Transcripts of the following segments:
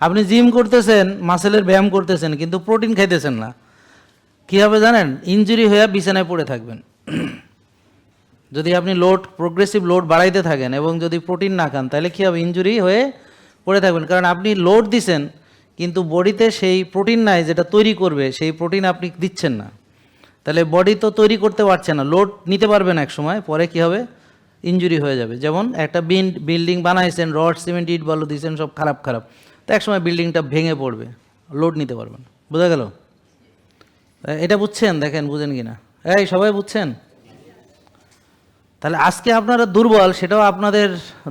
আপনি জিম করতেছেন, মাসেলের ব্যায়াম করতেছেন, কিন্তু প্রোটিন খাইতেছেন না। কী হবে জানেন? ইনজুরি হয়ে বিছানায় পড়ে থাকবেন। যদি আপনি প্রোগ্রেসিভ লোড বাড়াইতে থাকেন এবং যদি প্রোটিন না খান, তাহলে কী হবে? ইনজুরি হয়ে পড়ে থাকবেন। কারণ আপনি লোড দিছেন, কিন্তু বডিতে সেই প্রোটিন নাই যেটা তৈরি করবে, সেই প্রোটিন আপনি দিচ্ছেন না। তাহলে বডি তো তৈরি করতে পারছে না, লোড নিতে পারবে না এক সময়, পরে কী হবে? ইনজুরি হয়ে যাবে। যেমন একটা বিল্ডিং বানাইছেন, রড সিমেন্ট ইট বালু দিয়েছেন, সব খারাপ খারাপ, তো একসময় বিল্ডিংটা ভেঙে পড়বে, লোড নিতে পারবেন। বোঝা গেল? এটা বুঝছেন? দেখেন বুঝেন কি না। এই সবাই বুঝছেন? তাহলে আজকে আপনারা দুর্বল, সেটাও আপনাদের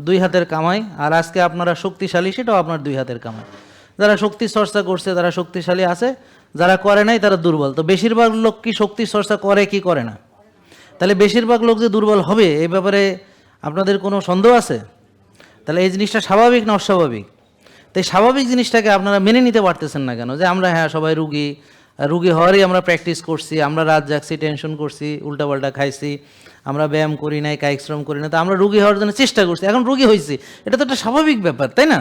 দুই হাতের কামাই, আর আজকে আপনারা শক্তিশালী, সেটাও আপনার দুই হাতের কামাই। যারা শক্তি চর্চা করছে তারা শক্তিশালী আছে, যারা করে নাই তারা দুর্বল। তো বেশিরভাগ লোক কি শক্তি চর্চা করে কি করে না? তাহলে বেশিরভাগ লোক যে দুর্বল হবে এই ব্যাপারে আপনাদের কোনো সন্দেহ আছে? তাহলে এই জিনিসটা স্বাভাবিক না অস্বাভাবিক? তো এই স্বাভাবিক জিনিসটাকে আপনারা মেনে নিতে পারতেছেন না কেন? যে আমরা সবাই রুগী হওয়ারই আমরা প্র্যাকটিস করছি, আমরা রাত জাগছি, টেনশন করছি, উল্টাপাল্টা খাইছি, আমরা ব্যায়াম করি নাই, কায়িক শ্রম করি না, তো আমরা রুগী হওয়ার জন্য চেষ্টা করছি, এখন রুগী হয়েছি। এটা তো একটা স্বাভাবিক ব্যাপার, তাই না?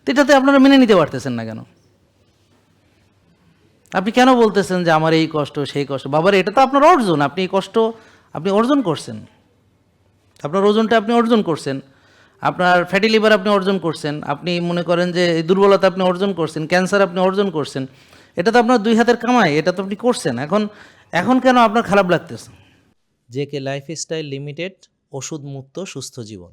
তো এটাতে আপনারা মেনে নিতে পারতেছেন না কেন? আপনি কেন বলতেছেন যে আমার এই কষ্ট সেই কষ্ট? বাবার, এটা তো আপনার অর্জন, আপনি এই কষ্ট আপনি অর্জন করছেন, আপনার ওজনটা আপনি অর্জন করছেন, আপনার ফ্যাটি লিভার আপনি অর্জন করছেন, আপনি মনে করেন যে এই দুর্বলতা আপনি অর্জন করছেন, ক্যান্সার আপনি অর্জন করছেন। এটা তো আপনার দুই হাতের কামাই, এটা তো আপনি করছেন। এখন কেন আপনার খারাপ লাগতেছে? জেকে লাইফস্টাইল লিমিটেড, ওষুধ মুক্ত সুস্থ জীবন।